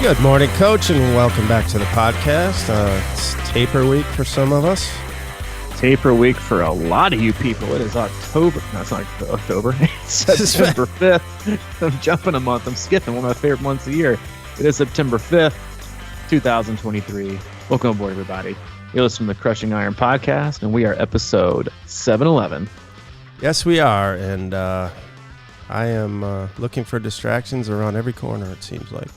Good morning, Coach, and welcome back to the podcast. It's taper week for some of us. Taper week for a lot of you people. It is October. No, it's not October. It's September 5th. I'm jumping a month. I'm skipping one of my favorite months of the year. It is September 5th, 2023. Welcome aboard, everybody. You're listening to the Crushing Iron podcast, and we are episode 711. Yes, we are, and I am looking for distractions around every corner, it seems like.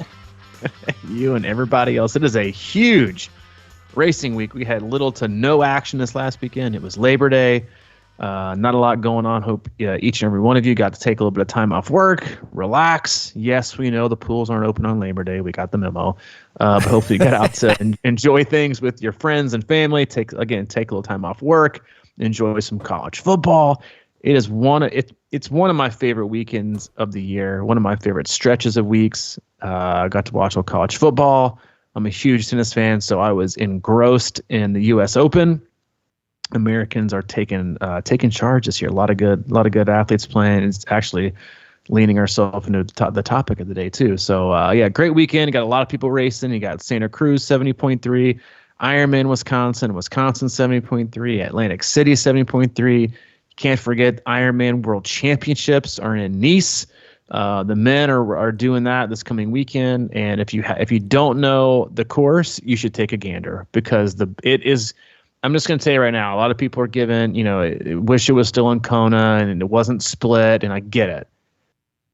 You and everybody else. It is a huge racing week. We had little to no action this last weekend. It was Labor Day. Not a lot going on. Hope each and every one of you got to take a little bit of time off work, relax. Yes, we know the pools aren't open on Labor Day. We got the memo. But hopefully you got out to enjoy things with your friends and family. Take a little time off work. Enjoy some college football. It is it's one of my favorite weekends of the year. One of my favorite stretches of weeks. I got to watch all college football. I'm a huge tennis fan, so I was engrossed in the U.S. Open. Americans are taking charge this year. A lot of good athletes playing. It's actually leaning ourselves into the topic of the day too. So great weekend. You got a lot of people racing. You got Santa Cruz 70.3, Ironman Wisconsin 70.3, Atlantic City 70.3. Can't forget Ironman World Championships are in Nice. The men are doing that this coming weekend, and if you don't know the course, you should take a gander because it is. I'm just going to tell you right now, a lot of people are giving, wish it was still in Kona and it wasn't split, and I get it.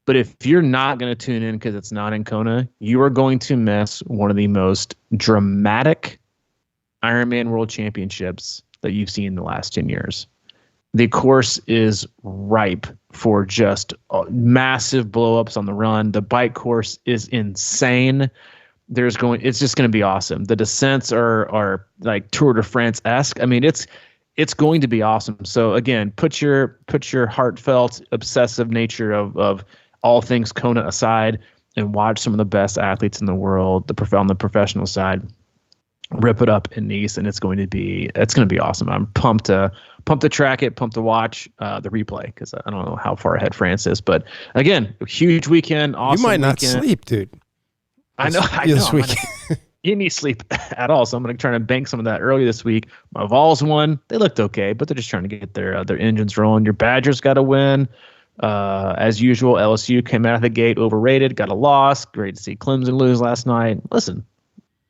But if you're not going to tune in because it's not in Kona, you are going to miss one of the most dramatic Ironman World Championships that you've seen in the last 10 years. The course is ripe for just massive blowups on the run. The bike course is insane. It's just going to be awesome. The descents are like Tour de France-esque. I mean, it's going to be awesome. So again, put your heartfelt, obsessive nature of all things Kona aside, and watch some of the best athletes in the world, on the professional side, rip it up in Nice, and it's going to be awesome. I'm pumped to track it, pumped to watch the replay because I don't know how far ahead France is. But again, a huge weekend. Awesome. You might not weekend. sleep, dude. I know. This weekend. You need sleep at all, so I'm going to try to bank some of that early this week. My Vols won. They looked okay, but they're just trying to get their engines rolling. Your Badgers got to win. As usual, LSU came out of the gate overrated, got a loss. Great to see Clemson lose last night. Listen,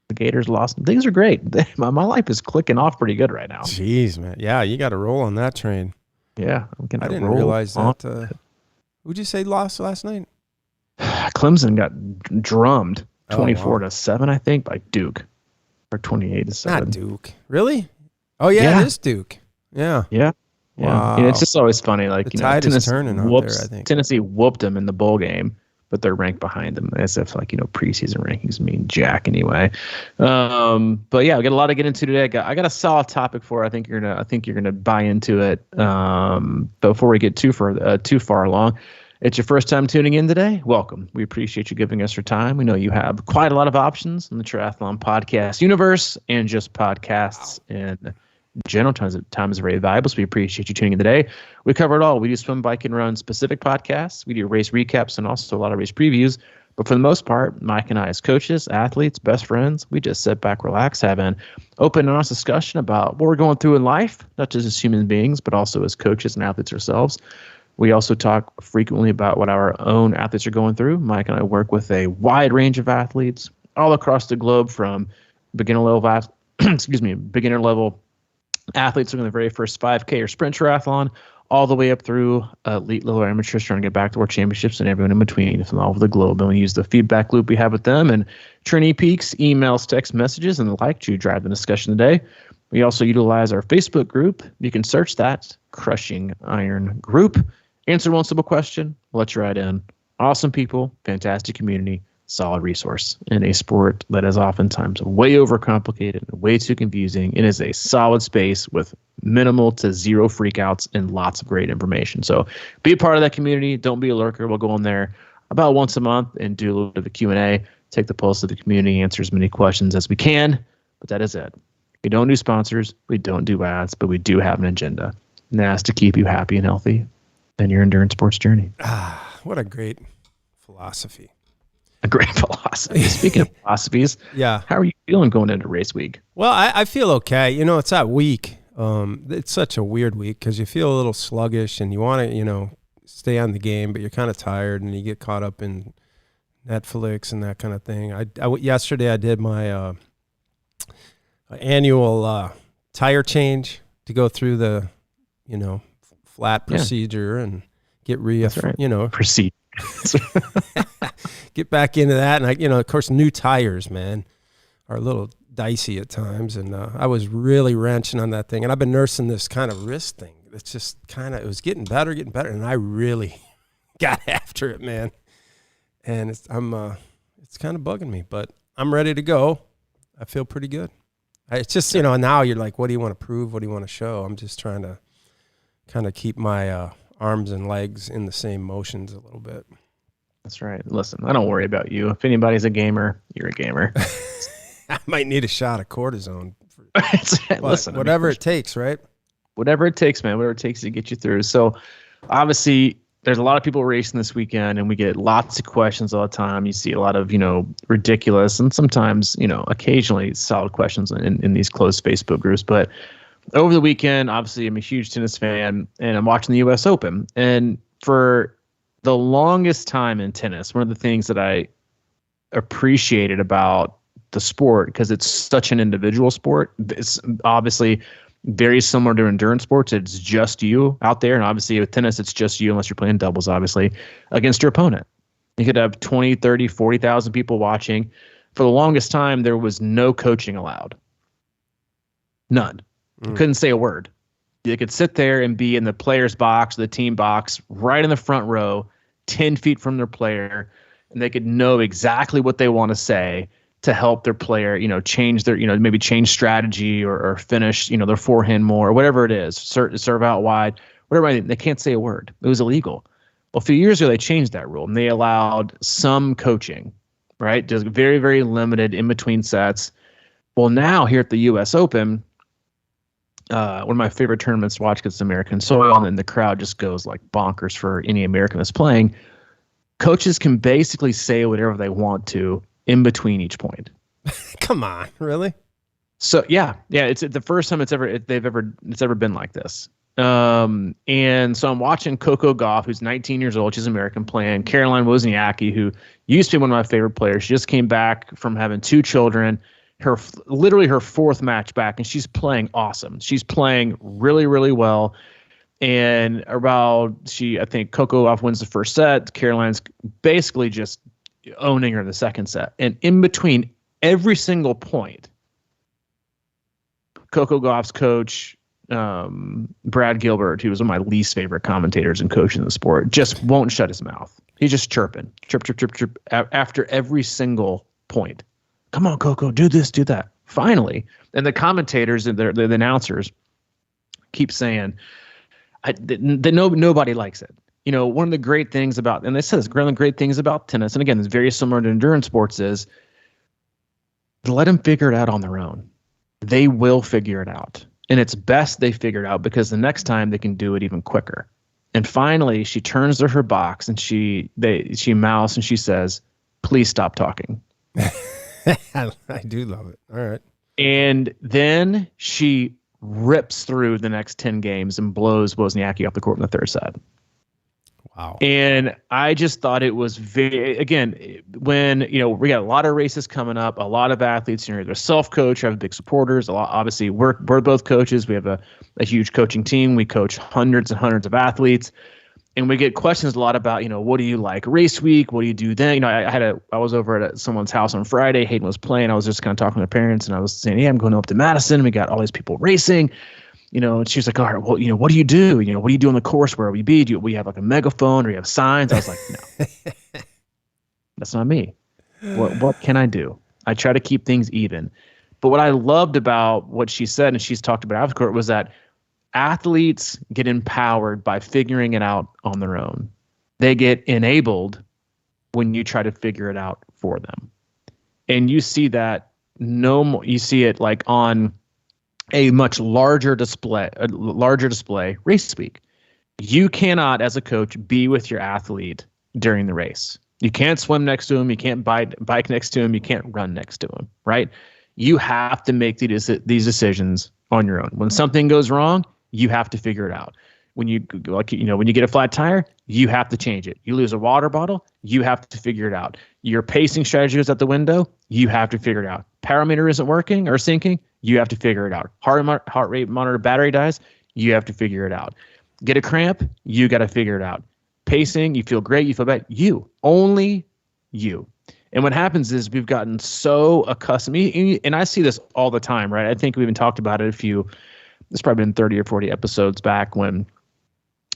the Gators lost. Things are great. My life is clicking off pretty good right now. Jeez, man. Yeah, you got to roll on that train. Yeah. I didn't realize that. Who'd you say lost last night? Clemson got drummed 24-7, I think, by Duke. Or 28-7. Not Duke. Really? Oh, yeah, it is Duke. Yeah. Yeah. Wow. Yeah, it's just always funny. Like, the tide is turning out there, I think. Tennessee whooped them in the bowl game, but they're ranked behind them as if preseason rankings mean jack anyway. But yeah, we got a lot to get into today. I got a solid topic for. I think you're gonna buy into it. Before we get too far along, it's your first time tuning in today. Welcome. We appreciate you giving us your time. We know you have quite a lot of options in the triathlon podcast universe and just podcasts in general. Time is very valuable, so we appreciate you tuning in today. We cover it all. We do swim, bike, and run specific podcasts. We do race recaps and also a lot of race previews. But for the most part, Mike and I, as coaches, athletes, best friends, we just sit back, relax, have an open and honest discussion about what we're going through in life, not just as human beings, but also as coaches and athletes ourselves. We also talk frequently about what our own athletes are going through. Mike and I work with a wide range of athletes all across the globe, from beginner level athletes doing the very first 5K or sprint triathlon, all the way up through elite level amateurs trying to get back to world championships, and everyone in between from all over the globe. And we use the feedback loop we have with them and Trinity Peaks, emails, text messages, and the like to drive the discussion today. We also utilize our Facebook group. You can search that, Crushing Iron Group. Answer one simple question. We'll let you right in. Awesome people, fantastic community, solid resource in a sport that is oftentimes way overcomplicated, way too confusing. It is a solid space with minimal to zero freakouts and lots of great information. So be a part of that community. Don't be a lurker. We'll go on there about once a month and do a little bit of a Q&A, take the pulse of the community, answer as many questions as we can. But that is it. We don't do sponsors. We don't do ads, but we do have an agenda. And that's to keep you happy and healthy in your endurance sports journey. What a great philosophy. A great philosophy. Speaking of philosophies, Yeah. how are you feeling going into race week? Well, I feel okay. It's that week. It's such a weird week because you feel a little sluggish and you want to, stay on the game, but you're kind of tired and you get caught up in Netflix and that kind of thing. Yesterday I did my annual tire change to go through the, flat procedure and get Proceed. get back into that. And of course, new tires, man, are a little dicey at times. And I was really wrenching on that thing. And I've been nursing this kind of wrist thing. It's just it was getting better. And I really got after it, man. And it's kind of bugging me, but I'm ready to go. I feel pretty good. It's just, now you're like, what do you want to prove? What do you want to show? I'm just trying to kind of keep my arms and legs in the same motions a little bit. That's right. Listen, I don't worry about you. If anybody's a gamer, you're a gamer. I might need a shot of cortisone. Listen, whatever it takes, right? Whatever it takes, man. Whatever it takes to get you through. So, obviously, there's a lot of people racing this weekend, and we get lots of questions all the time. You see a lot of, ridiculous and sometimes, occasionally solid questions in these closed Facebook groups. But over the weekend, obviously, I'm a huge tennis fan, and I'm watching the U.S. Open. And for the longest time in tennis, one of the things that I appreciated about the sport, because it's such an individual sport, it's obviously very similar to endurance sports. It's just you out there. And obviously with tennis, it's just you, unless you're playing doubles, obviously, against your opponent. You could have 20, 30, 40,000 people watching. For the longest time, there was no coaching allowed. None. Couldn't say a word. They could sit there and be in the player's box, the team box, right in the front row, 10 feet from their player, and they could know exactly what they want to say to help their player, change their, maybe change strategy or finish, their forehand more, or whatever it is, serve out wide, whatever. They can't say a word. It was illegal. Well, a few years ago, they changed that rule and they allowed some coaching, right? Just very, very limited in between sets. Well, now here at the U.S. Open, one of my favorite tournaments to watch because it's American soil, and then the crowd just goes like bonkers for any American that's playing. Coaches can basically say whatever they want to in between each point. Come on, really? So yeah, it's the first time it's ever been like this. And so I'm watching Coco Gauff, who's 19 years old. She's American, playing Caroline Wozniacki, who used to be one of my favorite players. She just came back from having 2 children. Literally her 4th match back, and she's playing awesome. She's playing really, really well. And I think Coco Gauff wins the first set. Caroline's basically just owning her in the second set. And in between every single point, Coco Gauff's coach, Brad Gilbert, who was one of my least favorite commentators and coaches in the sport, just won't shut his mouth. He's just chirping, chirp, chirp, chirp, chirp, after every single point. Come on, Coco, do this, do that. Finally. And the commentators and the announcers keep saying that nobody likes it. One of the great things about, and they said one of the great things about tennis, and again, it's very similar to endurance sports, is let them figure it out on their own. They will figure it out. And it's best they figure it out, because the next time they can do it even quicker. And finally, she turns to her box and she mouths and she says, "Please stop talking." I do love it. All right. And then she rips through the next 10 games and blows Wozniacki off the court in the 3rd set. Wow. And I just thought it was again, when, we got a lot of races coming up, a lot of athletes, they're self-coach, have big supporters. Obviously, we're both coaches. We have a huge coaching team. We coach hundreds and hundreds of athletes. And we get questions a lot about, what do you like race week? What do you do then? I was over at someone's house on Friday. Hayden was playing. I was just kind of talking to the parents, and I was saying, I'm going up to Madison. We got all these people racing, and she was like, all right, well, what do you do? What do you do on the course where we be? Do we have like a megaphone, or you have signs? I was like, no, that's not me. What can I do? I try to keep things even. But what I loved about what she said, and she's talked about off the court, was that athletes get empowered by figuring it out on their own. They get enabled when you try to figure it out for them. And you see that you see it like on a much larger display, race week. You cannot, as a coach, be with your athlete during the race. You can't swim next to him. You can't bike next to him. You can't run next to him, right? You have to make these decisions on your own. When something goes wrong, you have to figure it out. When you get a flat tire, you have to change it. You lose a water bottle, you have to figure it out. Your pacing strategy goes out the window, you have to figure it out. Power meter isn't working or syncing, you have to figure it out. Heart rate monitor battery dies, you have to figure it out. Get a cramp, you got to figure it out. Pacing, you feel great, you feel bad. Only you. And what happens is we've gotten so accustomed, and I see this all the time, right? I think we even talked about it it's probably been 30 or 40 episodes back when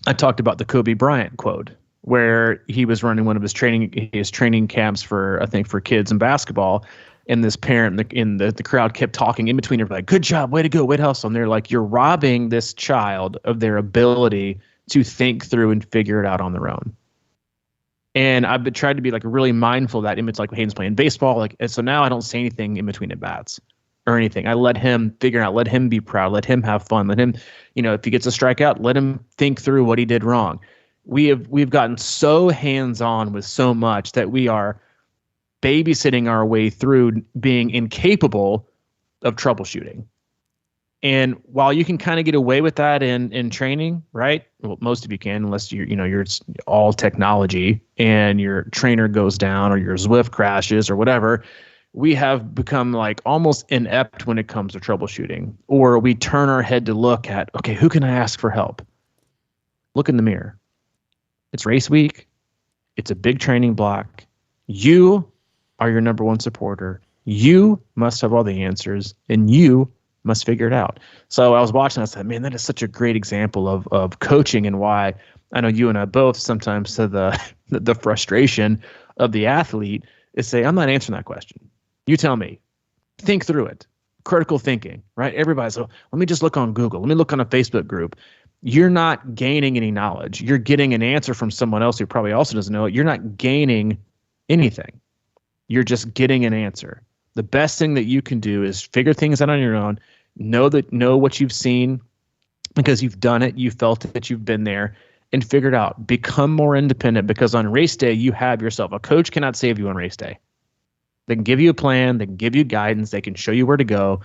I talked about the Kobe Bryant quote, where he was running one of his training camps for kids in basketball. And this parent in the crowd kept talking in between. Everybody, like, good job, way to go, way to hustle. And they're like, you're robbing this child of their ability to think through and figure it out on their own. And I've been tried to be like really mindful of that. It's like Hayden's playing baseball. Like, and so now I don't say anything in between at bats or anything. I let him figure out, let him be proud, let him have fun, let him, if he gets a strikeout, let him think through what he did wrong. We've gotten so hands-on with so much that we are babysitting our way through being incapable of troubleshooting. And while you can kind of get away with that in training, right? Well, most of you can, unless you're all technology and your trainer goes down or your Zwift crashes or whatever. We have become like almost inept when it comes to troubleshooting, or we turn our head to look at, okay, who can I ask for help? Look in the mirror. It's race week. It's a big training block. You are your number one supporter. You must have all the answers, and you must figure it out. So I was watching, I said, man, that is such a great example of coaching, and why I know you and I both sometimes to the frustration of the athlete is say, I'm not answering that question. You tell me. Think through it. Critical thinking, right? Everybody's, let me just look on Google. Let me look on a Facebook group. You're not gaining any knowledge. You're getting an answer from someone else who probably also doesn't know it. You're not gaining anything. You're just getting an answer. The best thing that you can do is figure things out on your own. Know what you've seen because you've done it. You felt it. You've been there and figure it out. Become more independent, because on race day, you have yourself. A coach cannot save you on race day. They can give you a plan. They can give you guidance. They can show you where to go.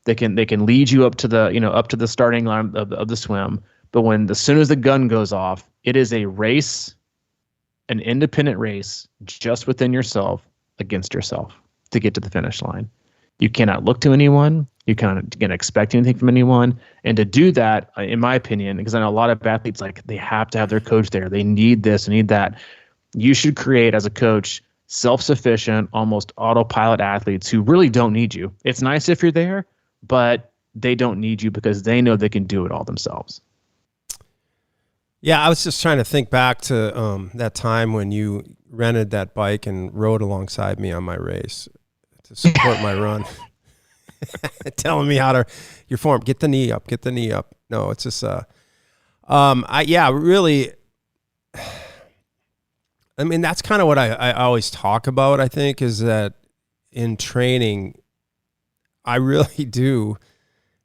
They can lead you up to the starting line of the swim. But as soon as the gun goes off, it is a race, an independent race just within yourself against yourself to get to the finish line. You cannot look to anyone. You can't expect anything from anyone. And to do that, in my opinion, because I know a lot of athletes, like, they have to have their coach there. They need this, need that. You should create, as a coach, self-sufficient, almost autopilot athletes who really don't need you. It's nice if you're there, but they don't need you because they know they can do it all themselves. Yeah, I was just trying to think back to that time when you rented that bike and rode alongside me on my race to support my run, telling me how to your form. Get the knee up. Get the knee up. No, it's just really. I mean, that's kind of what I always talk about, I think, is that in training, I really do.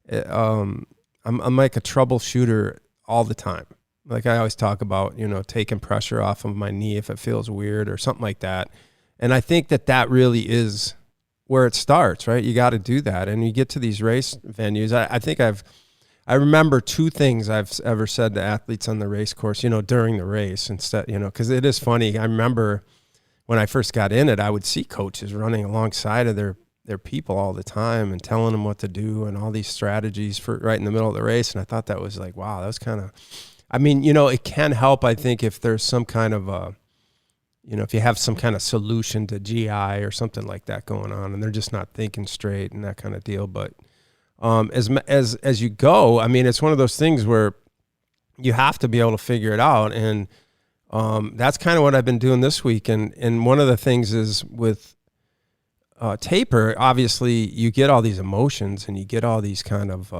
I'm like a troubleshooter all the time. Like I always talk about, taking pressure off of my knee if it feels weird or something like that. And I think that really is where it starts, right? You got to do that. And you get to these race venues. I think I remember two things I've ever said to athletes on the race course, during the race instead, because it is funny. I remember when I first got in it, I would see coaches running alongside of their people all the time and telling them what to do and all these strategies for right in the middle of the race. And I thought that was like, wow, that was kind of, it can help, I think, if there's some kind of if you have some kind of solution to GI or something like that going on and they're just not thinking straight and that kind of deal. But as you go, it's one of those things where you have to be able to figure it out. And that's kind of what I've been doing this week. And one of the things is with taper, obviously you get all these emotions and you get all these kind of,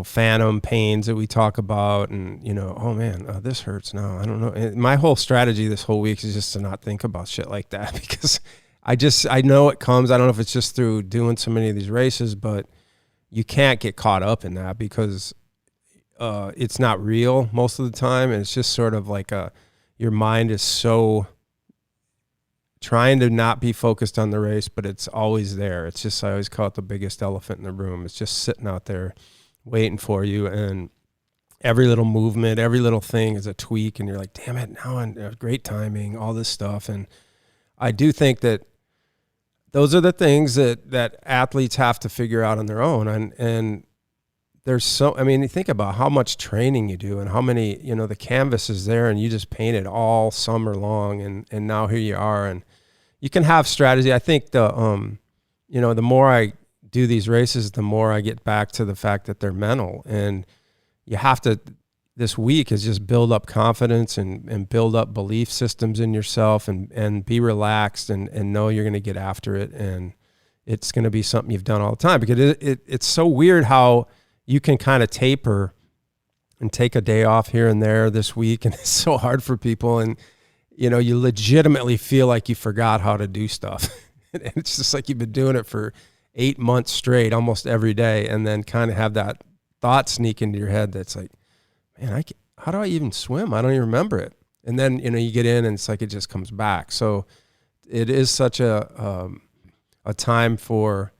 phantom pains that we talk about and, oh man, this hurts now. I don't know. And my whole strategy this whole week is just to not think about shit like that because I know it comes. I don't know if it's just through doing so many of these races, but you can't get caught up in that because it's not real most of the time. And it's just sort of like your mind is so trying to not be focused on the race, but it's always there. It's just, I always call it the biggest elephant in the room. It's just sitting out there waiting for you. And every little movement, every little thing is a tweak. And you're like, damn it, now I'm great timing, all this stuff. And I do think that those are the things that athletes have to figure out on their own. And there's so, I mean, you think about how much training you do and how many, the canvas is there and you just paint it all summer long. And now here you are, and you can have strategy. I think the more I do these races, the more I get back to the fact that they're mental, and you have to, this week is just build up confidence and build up belief systems in yourself and be relaxed and know you're going to get after it. And it's going to be something you've done all the time, because it's so weird how you can kind of taper and take a day off here and there this week. And it's so hard for people. And, you legitimately feel like you forgot how to do stuff. And it's just like you've been doing it for 8 months straight, almost every day. And then kind of have that thought sneak into your head that's like, man, how do I even swim? I don't even remember it. And then, you get in and it's like it just comes back. So it is such a time for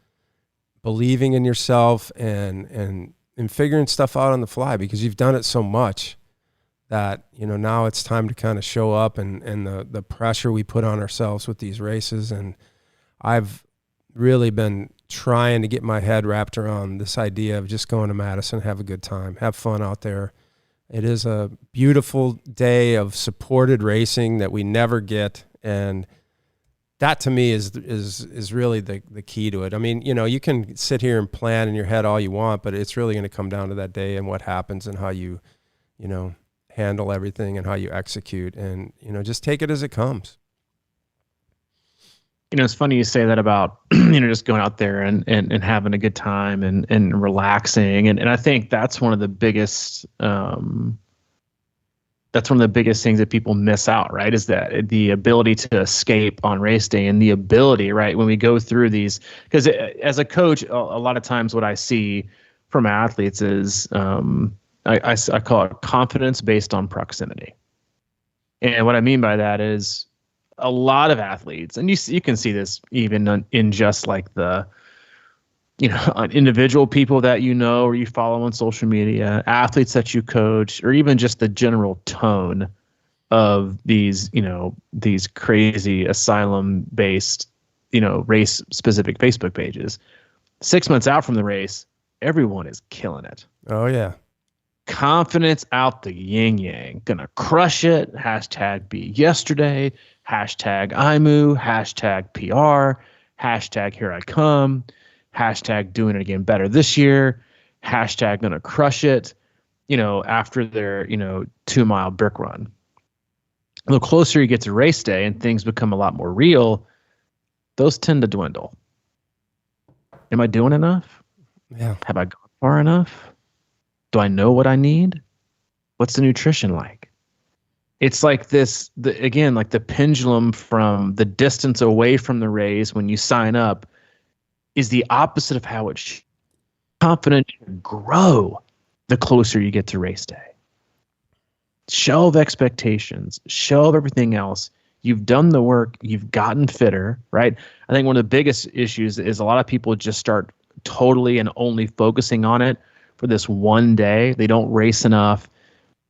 believing in yourself and figuring stuff out on the fly, because you've done it so much that, now it's time to kind of show up and the pressure we put on ourselves with these races. And I've really been trying to get my head wrapped around this idea of just going to Madison, have a good time, have fun out there. It is a beautiful day of supported racing that we never get. And that to me is really the key to it. I mean, you can sit here and plan in your head all you want, but it's really going to come down to that day and what happens and how you handle everything and how you execute, and, just take it as it comes. It's funny you say that about, just going out there and having a good time and relaxing. And I think that's one of the biggest, things that people miss out, right? Is that the ability to escape on race day, and the ability, right, when we go through these, because as a coach, a lot of times what I see from athletes is, I call it confidence based on proximity. And what I mean by that is a lot of athletes, and you can see this even in just like the, individual people that or you follow on social media, athletes that you coach, or even just the general tone of these, these crazy asylum-based, race-specific Facebook pages. 6 months out from the race, everyone is killing it. Oh, yeah. Confidence out the yin yang. Gonna crush it. Hashtag be yesterday. Hashtag IMU. Hashtag PR. Hashtag here I come. Hashtag doing it again better this year. Hashtag gonna crush it. After their 2 mile brick run. The closer you get to race day and things become a lot more real, those tend to dwindle. Am I doing enough? Yeah. Have I gone far enough? Do I know what I need? What's the nutrition like? It's like like the pendulum from the distance away from the race when you sign up is the opposite of how it confidence grow the closer you get to race day. Shelve expectations, shelve everything else. You've done the work, you've gotten fitter, right? I think one of the biggest issues is a lot of people just start totally and only focusing on it for this one day. They don't race enough.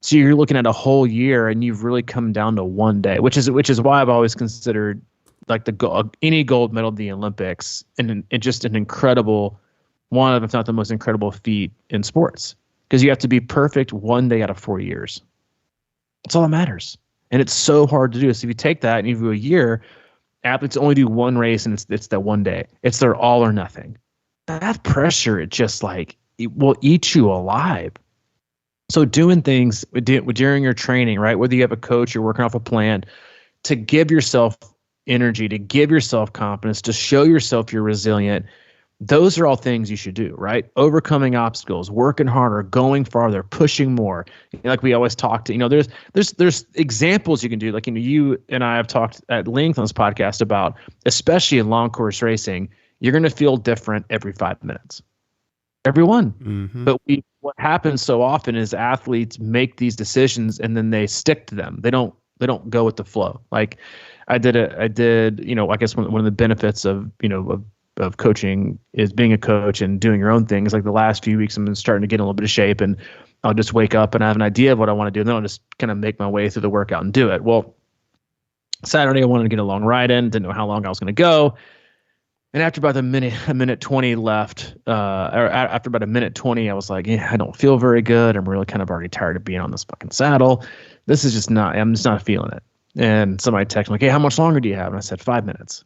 So you're looking at a whole year and you've really come down to one day, which is why I've always considered like any gold medal at the Olympics and just an incredible, one of, if not the most incredible feat in sports, because you have to be perfect one day out of 4 years. That's all that matters. And it's so hard to do. So if you take that and you do a year, athletes only do one race and it's that one day. It's their all or nothing. That pressure, it just like, it will eat you alive. So doing things during your training, right? Whether you have a coach, you're working off a plan, to give yourself energy, to give yourself confidence, to show yourself you're resilient. Those are all things you should do, right? Overcoming obstacles, working harder, going farther, pushing more. Like we always talk to, there's examples you can do. Like, you and I have talked at length on this podcast about, especially in long course racing, you're going to feel different every 5 minutes. Everyone. Mm-hmm. But what happens so often is athletes make these decisions and then they stick to them. They don't They don't go with the flow. Like I did, I guess one of the benefits of, of coaching is being a coach and doing your own things. Like the last few weeks, I'm starting to get in a little bit of shape, and I'll just wake up and I have an idea of what I want to do. And then I'll just kind of make my way through the workout and do it. Well, Saturday, I wanted to get a long ride in, didn't know how long I was going to go. And after about a minute 20 left, or after about a minute 20, I was like, yeah, I don't feel very good. I'm really kind of already tired of being on this fucking saddle. This is I'm just not feeling it. And somebody texted me like, hey, how much longer do you have? And I said, 5 minutes.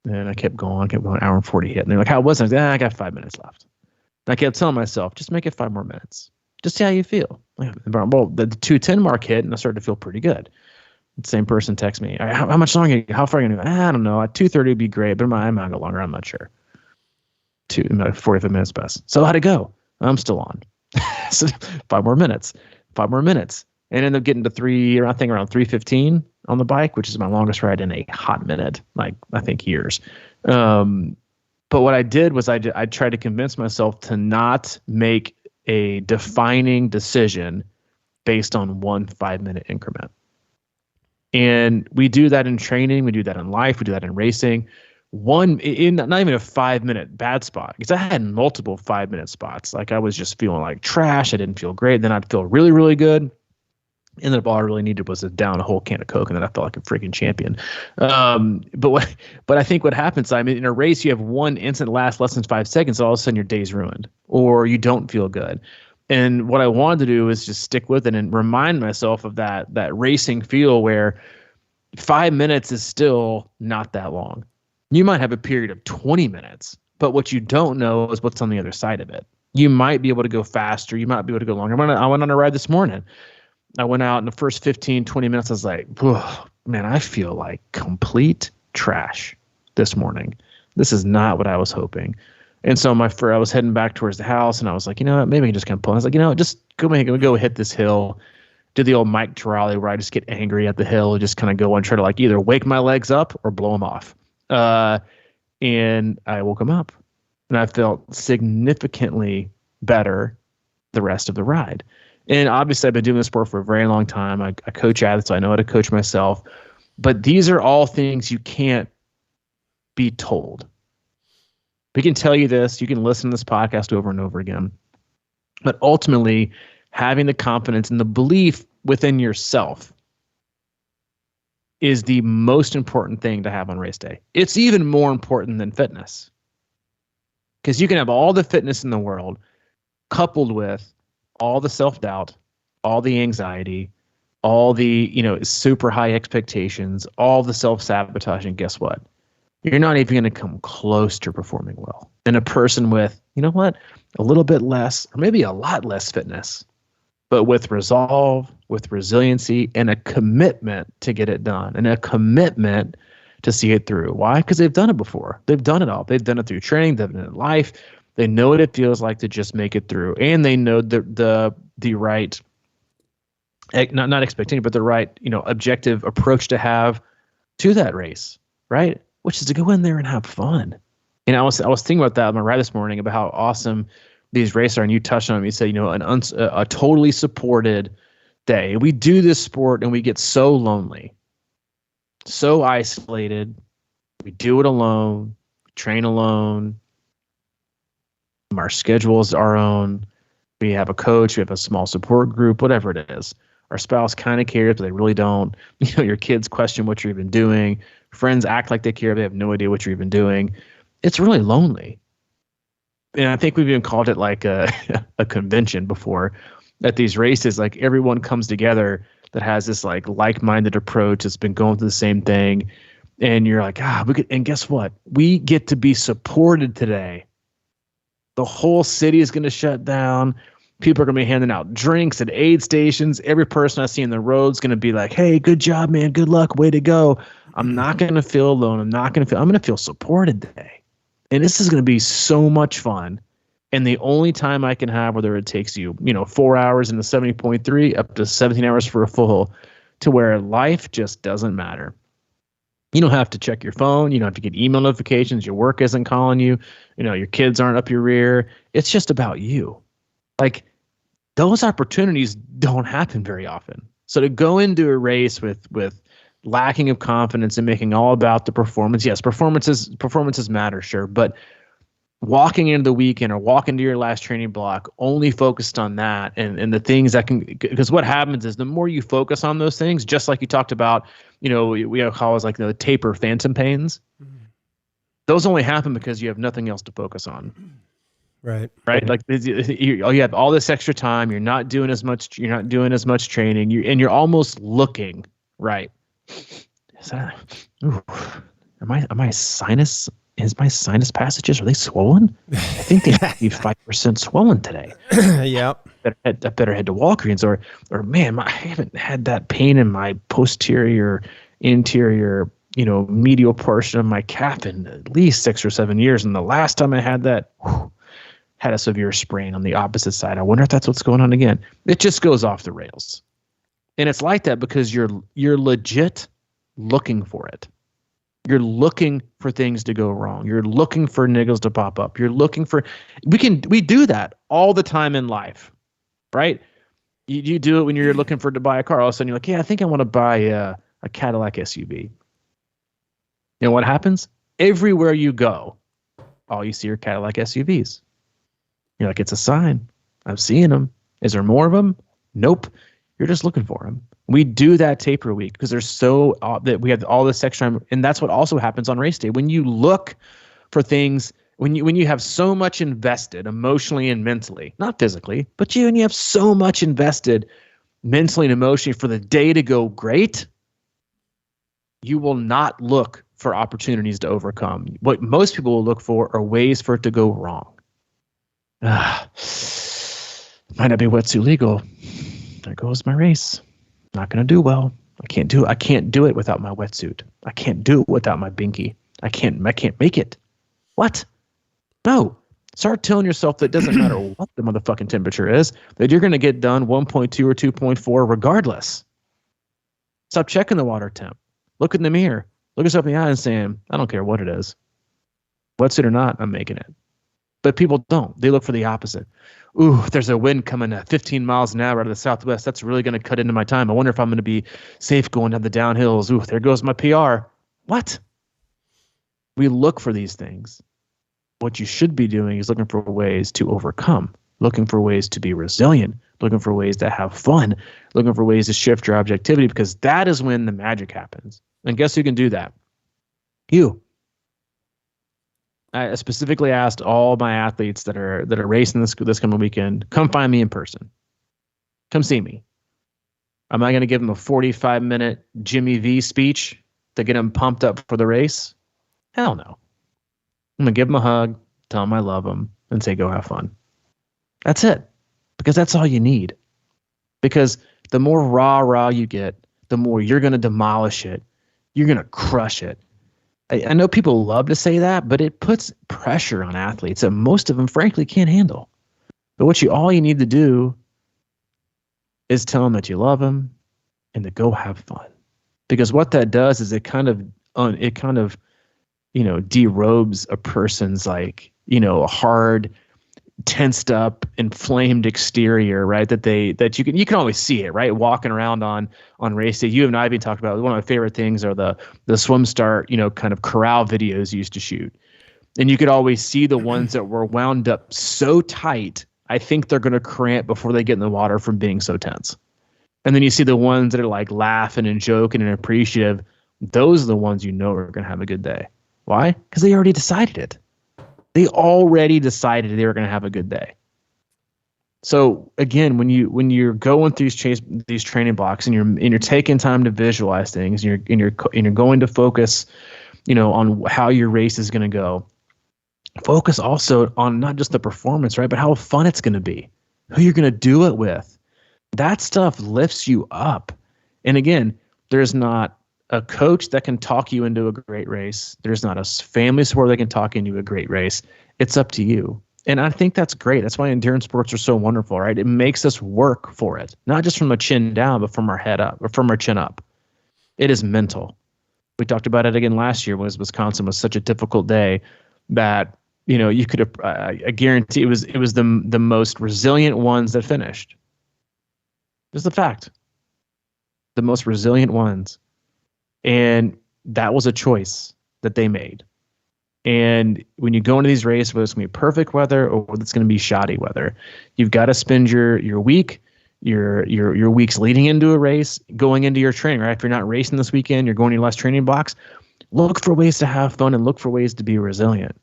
And I kept going, hour and 40 hit. And they're like, how was it? I said, I got 5 minutes left. And I kept telling myself, just make it 5 more minutes. Just see how you feel. Well, the 2:10 mark hit, and I started to feel pretty good. The same person texts me, how much longer? How far are you going to go? I don't know. At 2:30 would be great, but I might go longer. I'm not sure. 45 minutes best. So how'd it go? I'm still on. So 5 more minutes. 5 more minutes. And ended up getting to around 3:15 on the bike, which is my longest ride in a hot minute, like I think years. But what I did was I tried to convince myself to not make a defining decision based on one 5-minute increment. And we do that in training. We do that in life. We do that in racing. Not even a 5-minute bad spot, because I had multiple 5-minute spots. Like I was just feeling like trash. I didn't feel great. Then I'd feel really, really good. And then all I really needed was to down a whole can of Coke, and then I felt like a freaking champion. But I think what happens, in a race, you have one instant lasts less than 5 seconds, and all of a sudden your day's ruined, or you don't feel good. And what I wanted to do is just stick with it and remind myself of that racing feel where 5 minutes is still not that long. You might have a period of 20 minutes, but what you don't know is what's on the other side of it. You might be able to go faster. You might be able to go longer. I went on a ride this morning. I went out in the first 15, 20 minutes. I was like, man, I feel like complete trash this morning. This is not what I was hoping. And so I was heading back towards the house, and I was like, maybe I can just kind of pull. I was like, just go hit this hill, do the old Mike Trolley where I just get angry at the hill and just kind of go and try to like either wake my legs up or blow them off. And I woke them up, and I felt significantly better the rest of the ride. And obviously, I've been doing this sport for a very long time. I coach athletes, so I know how to coach myself. But these are all things you can't be told. We can tell you this. You can listen to this podcast over and over again. But ultimately, having the confidence and the belief within yourself is the most important thing to have on race day. It's even more important than fitness. Because you can have all the fitness in the world coupled with all the self-doubt, all the anxiety, all the, super high expectations, all the self-sabotage, and guess what? You're not even going to come close to performing well. And a person with, a little bit less, or maybe a lot less fitness, but with resolve, with resiliency, and a commitment to get it done, and a commitment to see it through. Why? Because they've done it before. They've done it all. They've done it through training. They've done it in life. They know what it feels like to just make it through, and they know the right, not expecting, but the right, objective approach to have to that race, right? Which is to go in there and have fun. And I was thinking about that on my ride this morning about how awesome these races are, and you touched on it. You said, a totally supported day. We do this sport, and we get so lonely, so isolated. We do it alone. We train alone. Our schedule is our own. We have a coach. We have a small support group, whatever it is. Our spouse kind of cares, but they really don't. Your kids question what you're even doing. Friends act like they care. They have no idea what you're even doing. It's really lonely. And I think we've even called it like a convention before at these races. Like everyone comes together that has this like-minded approach that's been going through the same thing. And you're like, and guess what? We get to be supported today. The whole city is going to shut down. People are going to be handing out drinks at aid stations. Every person I see in the road is going to be like, hey, good job, man. Good luck. Way to go. I'm not going to feel alone. I'm going to feel supported today. And this is going to be so much fun. And the only time I can have, whether it takes you, 4 hours in the 70.3 up to 17 hours for a full, to where life just doesn't matter. You don't have to check your phone. You don't have to get email notifications. Your work isn't calling you. Your kids aren't up your rear. It's just about you. Like those opportunities don't happen very often. So to go into a race with lacking of confidence and making all about the performance, yes, performances matter, sure, but walking into the weekend or walking to your last training block only focused on that and the things that can, because what happens is the more you focus on those things, just like you talked about, we have calls like the taper phantom pains. Those only happen because you have nothing else to focus on. Right. Like you have all this extra time. You're not doing as much training. You're almost looking right. Is that? Ooh, am I sinus? Is my sinus passages, are they swollen? I think they might be 5% swollen today. Yep. I better head to Walgreens or man, I haven't had that pain in my posterior, interior, medial portion of my calf in at least 6 or 7 years. And the last time I had that, had a severe sprain on the opposite side. I wonder if that's what's going on again. It just goes off the rails. And it's like that because you're legit looking for it. You're looking for things to go wrong. You're looking for niggles to pop up. You're looking for, we do that all the time in life, right? You do it when you're looking to buy a car. All of a sudden you're like, yeah, I think I want to buy a Cadillac SUV. You know what happens? Everywhere you go, all you see are Cadillac SUVs. You're like, it's a sign. I'm seeing them. Is there more of them? Nope. You're just looking for them. We do that taper week because there's that we have all this extra time, and that's what also happens on race day. When you look for things, when you have so much invested emotionally and mentally, not physically, but when you have so much invested mentally and emotionally for the day to go great, you will not look for opportunities to overcome. What most people will look for are ways for it to go wrong. Might not be wetsuit legal. There goes my race. Not going to do well. I can't do it without my wetsuit. I can't do it without my binky. I can't make it. What? No. Start telling yourself that it doesn't matter what the motherfucking temperature is, that you're going to get done 1.2 or 2.4 regardless. Stop checking the water temp. Look in the mirror. Look yourself in the eye and saying, I don't care what it is. Wetsuit or not, I'm making it. But people don't. They look for the opposite. Ooh, there's a wind coming at 15 miles an hour out of the southwest. That's really going to cut into my time. I wonder if I'm going to be safe going down the downhills. Ooh, there goes my PR. What? We look for these things. What you should be doing is looking for ways to overcome, looking for ways to be resilient, looking for ways to have fun, looking for ways to shift your objectivity, because that is when the magic happens. And guess who can do that? You. I specifically asked all my athletes that are racing this coming weekend, come find me in person. Come see me. Am I going to give them a 45-minute Jimmy V speech to get them pumped up for the race? Hell no. I'm going to give them a hug, tell them I love them, and say, go have fun. That's it. Because that's all you need. Because the more rah you get, the more you're going to demolish it. You're going to crush it. I know people love to say that, but it puts pressure on athletes that most of them, frankly, can't handle. But all you need to do is tell them that you love them and to go have fun. Because what that does is it kind of derobes a person's a hard, tensed up, inflamed exterior, right? That you can always see it, right? Walking around on race day. You and I have been talking about, one of my favorite things are the swim start, kind of corral videos you used to shoot. And you could always see the ones that were wound up so tight, I think they're going to cramp before they get in the water from being so tense. And then you see the ones that are like laughing and joking and appreciative. Those are the ones are going to have a good day. Why? Because they already decided it. They already decided they were going to have a good day. So again, when you're going through these training blocks and you're taking time to visualize things, and you're going to focus, on how your race is going to go. Focus also on not just the performance, right, but how fun it's going to be, who you're going to do it with. That stuff lifts you up. And again, there's not a coach that can talk you into a great race. There's not a family support that can talk into a great race. It's up to you. And I think that's great. That's why endurance sports are so wonderful, right? It makes us work for it, not just from a chin down, but from our head up or from our chin up. It is mental. We talked about it again last year when Wisconsin was such a difficult day that, you could have, I guarantee it was the most resilient ones that finished. Just the fact. the most resilient ones. And that was a choice that they made. And when you go into these races, whether it's going to be perfect weather or whether it's going to be shoddy weather, you've got to spend your week, your weeks leading into a race, going into your training, right? If you're not racing this weekend, you're going to your last training blocks, look for ways to have fun and look for ways to be resilient,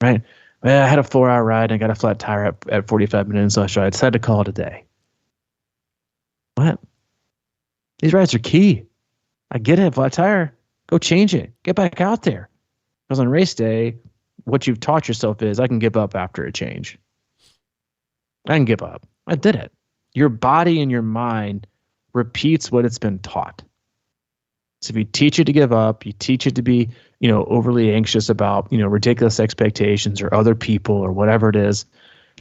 right? Well, I had a 4-hour ride and I got a flat tire at 45 minutes, so I decided to call it a day. What? These rides are key. I get it, flat tire. Go change it. Get back out there. Because on race day, what you've taught yourself is I can give up after a change. I can give up. I did it. Your body and your mind repeats what it's been taught. So if you teach it to give up, you teach it to be, overly anxious about, ridiculous expectations or other people or whatever it is,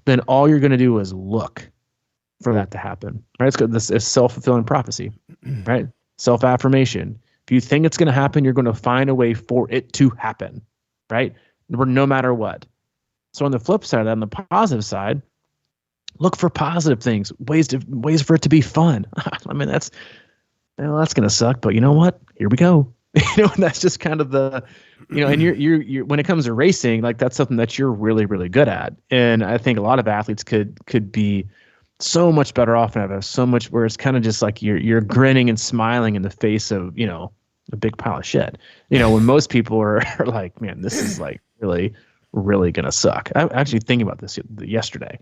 then all you're going to do is look for that to happen. Right? This is self-fulfilling prophecy, right? Self-affirmation. If you think it's going to happen, you're going to find a way for it to happen, right? No matter what. So on the flip side of that, on the positive side, look for positive things, ways for it to be fun. I mean, that's going to suck, but you know what? Here we go. And that's just kind of the, and you're when it comes to racing, like that's something that you're really, really good at. And I think a lot of athletes could be so much better off and have so much where it's kind of just like you're grinning and smiling in the face of, a big pile of shit. When most people are like, man, this is like really, really going to suck. I'm actually thinking about this yesterday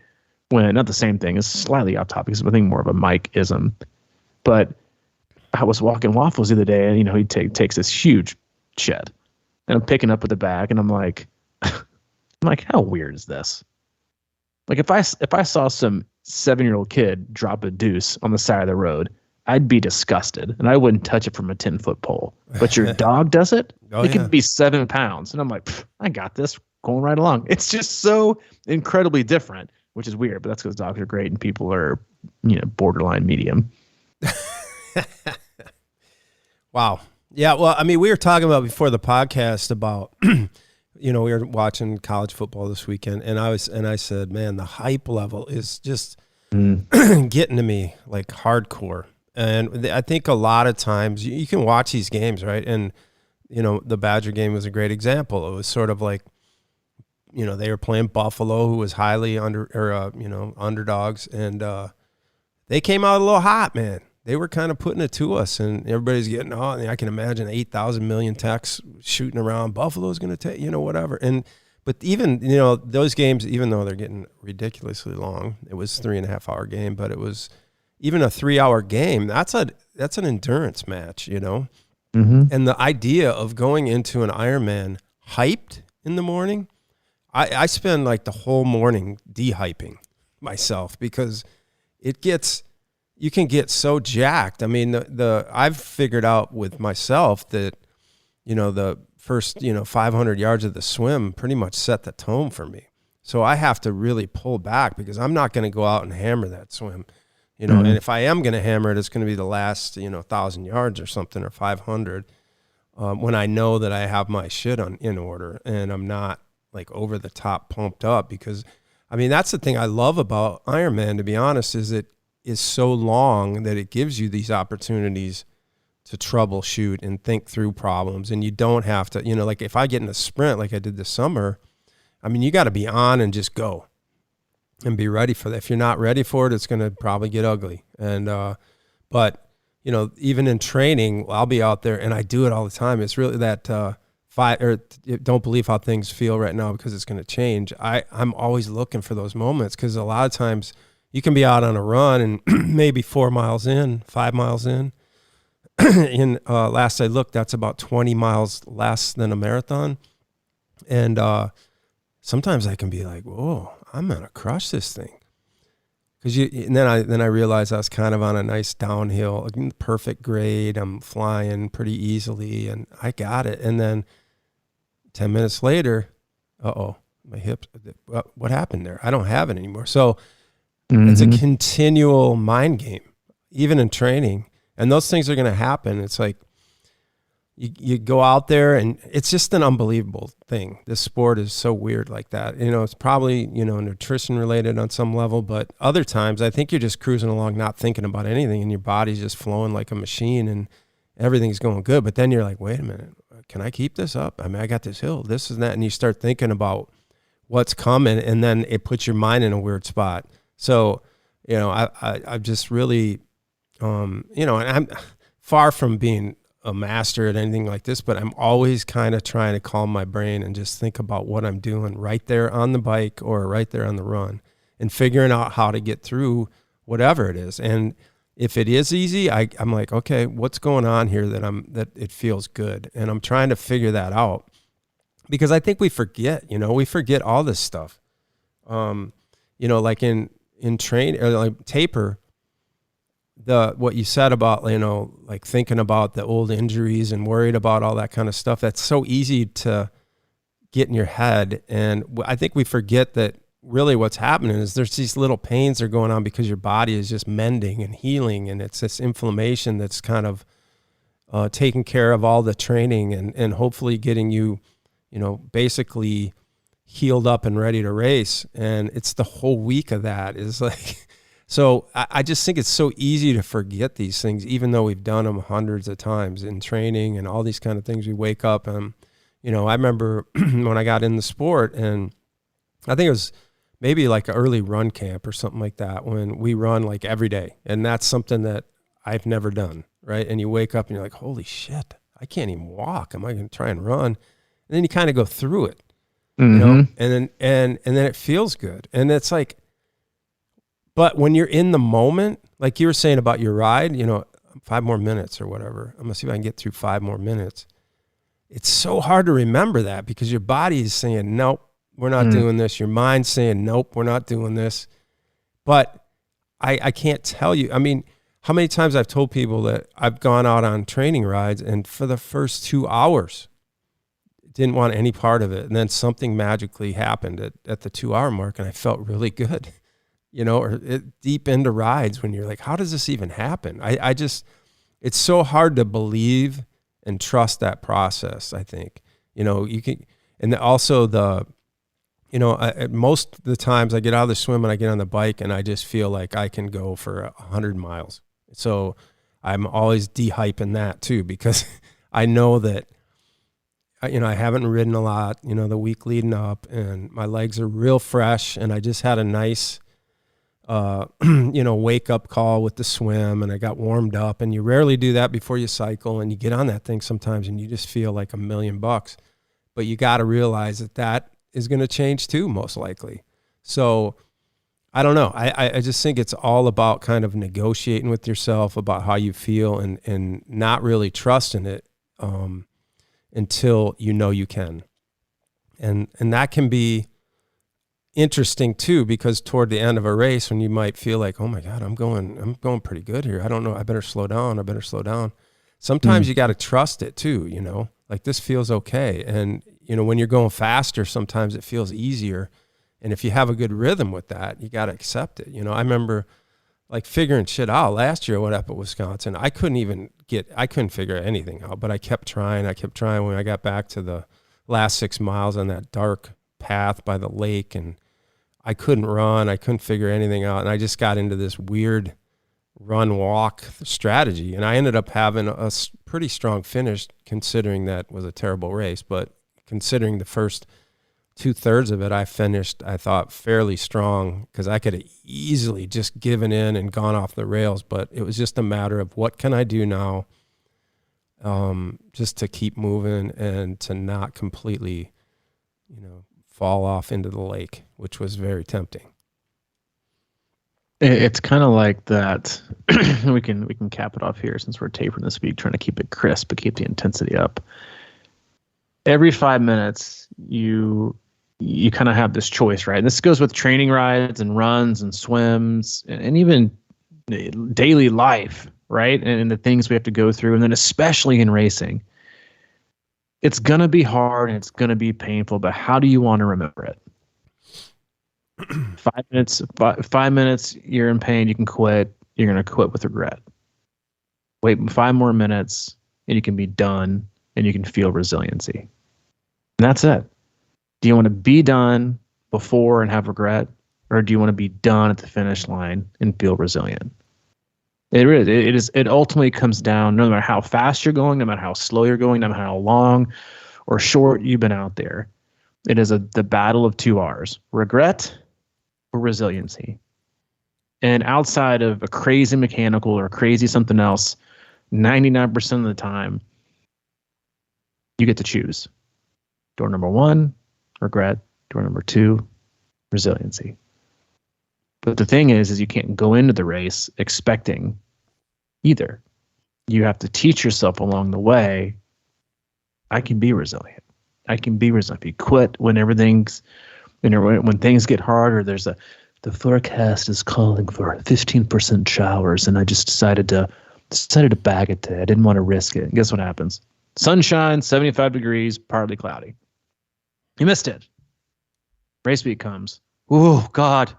when not the same thing, it's slightly off topic. It's I think more of a Mike-ism, but I was walking Waffles the other day and, he takes this huge shed and I'm picking up with the bag and I'm like, how weird is this? Like if I saw some 7-year-old kid drop a deuce on the side of the road, I'd be disgusted and I wouldn't touch it from a 10-foot pole. But your dog does it. It could be 7 pounds. And I'm like, I got this going right along. It's just so incredibly different, which is weird, but that's because dogs are great and people are, borderline medium. Wow. Yeah. Well, I mean, we were talking about before the podcast about, we were watching college football this weekend and I said, man, the hype level is just getting to me like hardcore. And I think a lot of times you can watch these games, right? And, the Badger game was a great example. It was sort of like, they were playing Buffalo, who was highly underdogs. And they came out a little hot, man. They were kind of putting it to us, and everybody's getting on. I can imagine 8,000 million texts shooting around. Buffalo's going to take, whatever. But even, those games, even though they're getting ridiculously long, it was 3.5-hour game, but it was even a 3-hour game. That's an endurance match, Mm-hmm. And the idea of going into an Ironman hyped in the morning, I spend like the whole morning de-hyping myself because you can get so jacked. I mean, I've figured out with myself that, the first, 500 yards of the swim pretty much set the tone for me. So I have to really pull back because I'm not going to go out and hammer that swim, mm-hmm. And if I am going to hammer it, it's going to be the last, 1,000 yards or something or 500 when I know that I have my shit in order and I'm not like over the top pumped up because, I mean, that's the thing I love about Ironman, to be honest, is it is so long that it gives you these opportunities to troubleshoot and think through problems. And you don't have to, like if I get in a sprint like I did this summer, I mean, you got to be on and just go and be ready for that. If you're not ready for it, it's going to probably get ugly. And, but, even in training, I'll be out there and I do it all the time. It's really that don't believe how things feel right now because it's going to change. I'm always looking for those moments because a lot of times you can be out on a run and maybe 4 miles in, 5 miles in. And last I looked, that's about 20 miles less than a marathon. And sometimes I can be like, whoa, I'm going to crush this thing. And then I realized I was kind of on a nice downhill, perfect grade. I'm flying pretty easily and I got it. And then 10 minutes later, my hip, what happened there? I don't have it anymore. So it's a continual mind game, even in training. And those things are going to happen. It's like, you go out there and it's just an unbelievable thing. This sport is so weird like that. It's probably, nutrition related on some level, but other times I think you're just cruising along, not thinking about anything, and your body's just flowing like a machine and everything's going good. But then you're like, wait a minute, can I keep this up? I mean, I got this hill, this and that. And you start thinking about what's coming, and then it puts your mind in a weird spot. So, I've just really, and I'm far from being a master at anything like this, but I'm always kind of trying to calm my brain and just think about what I'm doing right there on the bike or right there on the run, and figuring out how to get through whatever it is. And if it is easy, I'm like, okay, what's going on here that it feels good? And I'm trying to figure that out, because I think we forget all this stuff. Like in train or like taper, what you said about, like thinking about the old injuries and worried about all that kind of stuff, that's so easy to get in your head. And I think we forget that really what's happening is there's these little pains that are going on because your body is just mending and healing. And it's this inflammation that's kind of taking care of all the training and hopefully getting you, basically healed up and ready to race. And it's the whole week of that is like, so I just think it's so easy to forget these things, even though we've done them hundreds of times in training and all these kind of things. We wake up and, I remember when I got in the sport, and I think it was maybe like an early run camp or something like that, when we run like every day. And that's something that I've never done, right? And you wake up and you're like, holy shit, I can't even walk. Am I going to try and run? And then you kind of go through it, and then it feels good. And it's like, but when you're in the moment, like you were saying about your ride, 5 more minutes or whatever, I'm going to see if I can get through 5 more minutes. It's so hard to remember that because your body is saying, nope, we're not doing this. Your mind's saying, nope, we're not doing this. But I can't tell you. I mean, how many times I've told people that I've gone out on training rides and for the first 2 hours, didn't want any part of it. And then something magically happened at the 2-hour mark and I felt really good. Or deep into rides when you're like, how does this even happen? It's so hard to believe and trust that process. I think, you can, and also most of the times I get out of the swim and I get on the bike and I just feel like I can go for 100 miles. So I'm always de-hyping that too, because I know that, I haven't ridden a lot, the week leading up, and my legs are real fresh, and I just had a nice, wake up call with the swim, and I got warmed up, and you rarely do that before you cycle, and you get on that thing sometimes and you just feel like $1,000,000, but you got to realize that is going to change too, most likely. So I don't know. I just think it's all about kind of negotiating with yourself about how you feel and not really trusting it, until you can. And that can be interesting too, because toward the end of a race, when you might feel like, oh my God, I'm going pretty good here. I don't know. I better slow down. Sometimes you got to trust it too, like this feels okay. And, when you're going faster, sometimes it feels easier. And if you have a good rhythm with that, you got to accept it. I remember like figuring shit out last year. What happened at Wisconsin? I couldn't figure anything out, but I kept trying. When I got back to the last 6 miles on that dark path by the lake, and I couldn't run. I couldn't figure anything out. And I just got into this weird run walk strategy. And I ended up having a pretty strong finish, considering that was a terrible race. But considering the first 2/3 of it, I finished, I thought, fairly strong, because I could have easily just given in and gone off the rails. But it was just a matter of what can I do now, just to keep moving and to not completely, fall off into the lake, which was very tempting. It's kind of like that. we can cap it off here since we're tapering this week, trying to keep it crisp but keep the intensity up. Every 5 minutes, you kind of have this choice, right? And this goes with training rides and runs and swims and even daily life, right? And the things we have to go through, and then especially in racing. It's going to be hard and it's going to be painful, but how do you want to remember it? 5 minutes, you're in pain, you can quit. You're going to quit with regret. Wait 5 more minutes and you can be done and you can feel resiliency. And that's it. Do you want to be done before and have regret, or do you want to be done at the finish line and feel resilient? It ultimately comes down, no matter how fast you're going, no matter how slow you're going, no matter how long or short you've been out there, it is the battle of 2 R's: regret or resiliency. And outside of a crazy mechanical or crazy something else, 99% of the time, you get to choose. Door number 1, regret. Door number 2, resiliency. But the thing is you can't go into the race expecting either. You have to teach yourself along the way, I can be resilient. I can be resilient. If you quit when everything's, when things get hard, or the forecast is calling for 15% showers, and I just decided to bag it today. I didn't want to risk it. And guess what happens? Sunshine, 75 degrees, partly cloudy. You missed it. Race week comes. Oh God.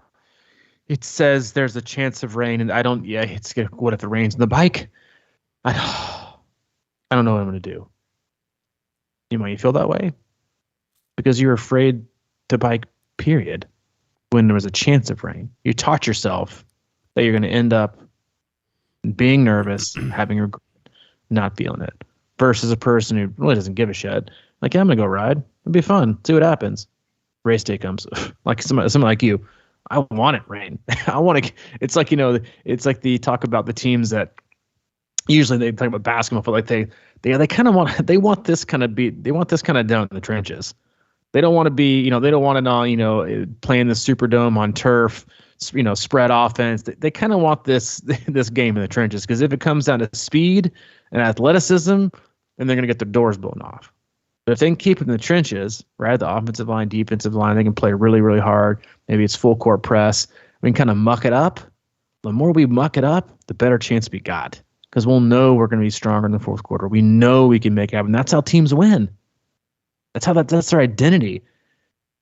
It says there's a chance of rain, and what if it rains on the bike? I don't know what I'm going to do. You feel that way because you're afraid to bike, period, when there was a chance of rain. You taught yourself that you're going to end up being nervous, having regret, not feeling it, versus a person who really doesn't give a shit. Like, yeah, I'm going to go ride. It'll be fun. See what happens. Race day comes. Like someone like you. I want it rain. I want to. It's like, it's like the talk about the teams that usually they talk about basketball, but like they kind of want this kind of down in the trenches. They don't want to be, they don't want it all, playing the Superdome on turf, spread offense. They kind of want this game in the trenches, because if it comes down to speed and athleticism, then they're going to get their doors blown off. But if they can keep it in the trenches, right, the offensive line, defensive line, they can play really, really hard. Maybe it's full court press. We can kind of muck it up. The more we muck it up, the better chance we got, because we'll know we're going to be stronger in the fourth quarter. We know we can make it happen. That's how teams win. That's their identity.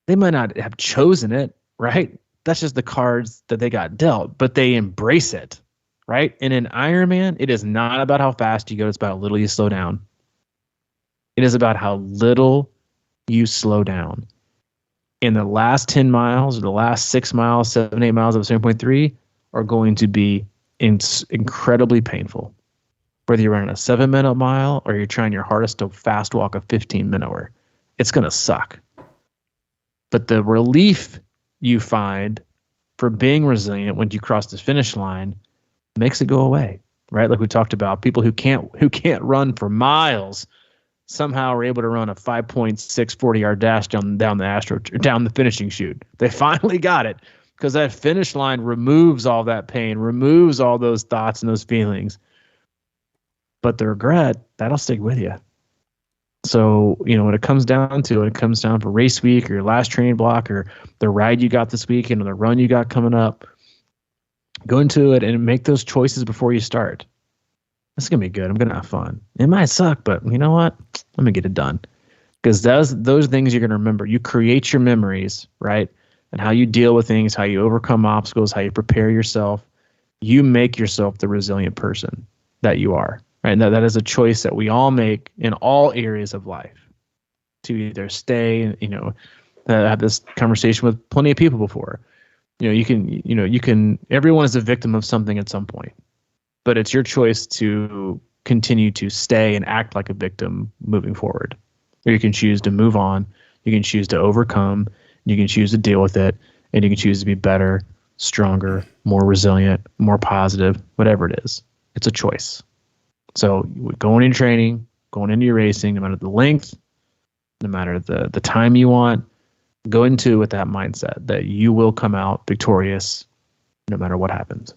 They might not have chosen it, right? That's just the cards that they got dealt, but they embrace it, right? And in Ironman, it is not about how fast you go. It's about how little you slow down. It is about how little you slow down. In the last 10 miles, or the last 6 miles, 7, 8 miles of 7.3 are going to be incredibly painful. Whether you're running a 7-minute mile or you're trying your hardest to fast walk a 15-minute, it's going to suck. But the relief you find for being resilient when you cross the finish line makes it go away, right? Like we talked about, people who can't run for miles somehow are able to run a 5.6 40-yard dash down the finishing chute. They finally got it, because that finish line removes all that pain, removes all those thoughts and those feelings. But the regret, that'll stick with you. So, when it comes down for race week, or your last training block, or the ride you got this weekend, or the run you got coming up, go into it and make those choices before you start. This is going to be good. I'm going to have fun. It might suck, but you know what? I'm going to get it done. Because those things you're going to remember. You create your memories, right? And how you deal with things, how you overcome obstacles, how you prepare yourself. You make yourself the resilient person that you are, right? And that is a choice that we all make in all areas of life, to either stay, I have this conversation with plenty of people before. Everyone is a victim of something at some point. But it's your choice to continue to stay and act like a victim moving forward. Or you can choose to move on. You can choose to overcome. You can choose to deal with it. And you can choose to be better, stronger, more resilient, more positive, whatever it is. It's a choice. So going into training, going into your racing, no matter the length, no matter the time you want, go into it with that mindset that you will come out victorious no matter what happens.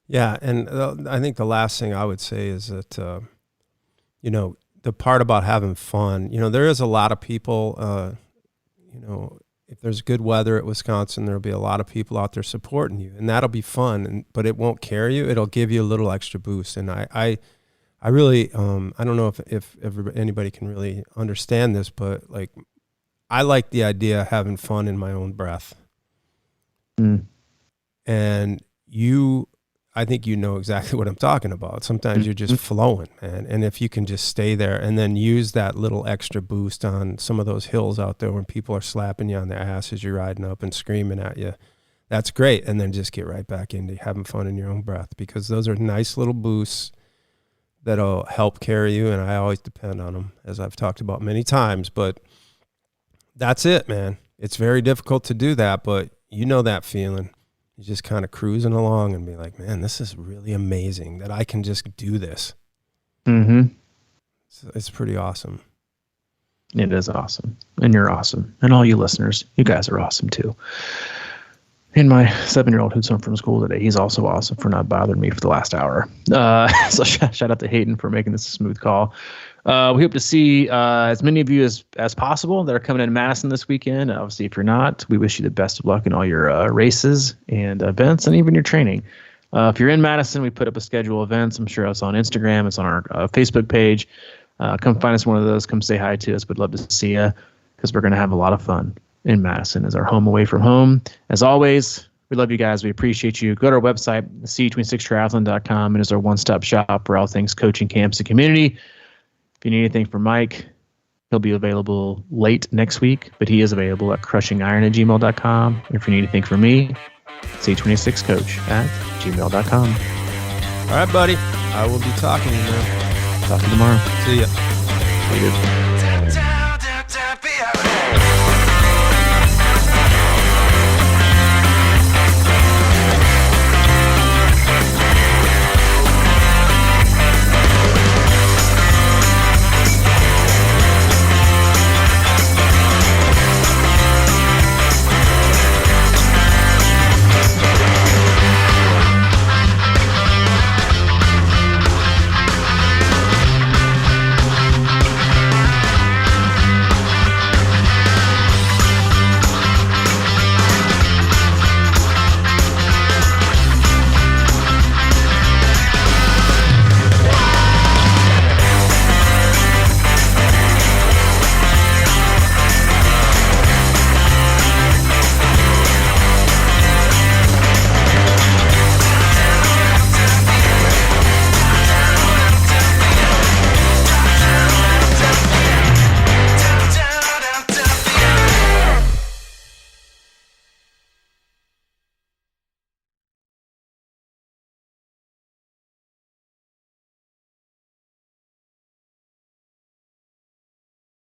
Yeah, and I think the last thing I would say is that, the part about having fun, there is a lot of people, if there's good weather at Wisconsin, there'll be a lot of people out there supporting you, and that'll be fun, but it won't carry you. It'll give you a little extra boost. And I really, I don't know if anybody can really understand this, but like, I like the idea of having fun in my own breath. And I think you know exactly what I'm talking about. Sometimes you're just flowing, man. And if you can just stay there and then use that little extra boost on some of those hills out there when people are slapping you on the ass as you're riding up and screaming at you, that's great. And then just get right back into having fun in your own breath, because those are nice little boosts that'll help carry you. And I always depend on them, as I've talked about many times. But that's it, man. It's very difficult to do that, but you know that feeling. You're just kind of cruising along and be like, man, this is really amazing that I can just do this. Mm-hmm. It's pretty awesome. It is awesome. And you're awesome. And all you listeners, you guys are awesome too. And my 7-year-old who's home from school today, he's also awesome for not bothering me for the last hour. So shout out to Hayden for making this a smooth call. We hope to see as many of you as possible that are coming in Madison this weekend. Obviously, if you're not, we wish you the best of luck in all your races and events and even your training. If you're in Madison, we put up a schedule of events. I'm sure it's on Instagram. It's on our Facebook page. Come find us one of those. Come say hi to us. We'd love to see you, because we're going to have a lot of fun in Madison as our home away from home. As always, we love you guys. We appreciate you. Go to our website, c26triathlon.com, and it's our one-stop shop for all things coaching, camps, and community. If you need anything from Mike, he'll be available late next week, but he is available at crushingiron@gmail.com. And if you need anything from me, c26coach@gmail.com. All right, buddy. I will be talking to you, man. Talk to you tomorrow. See ya. Later.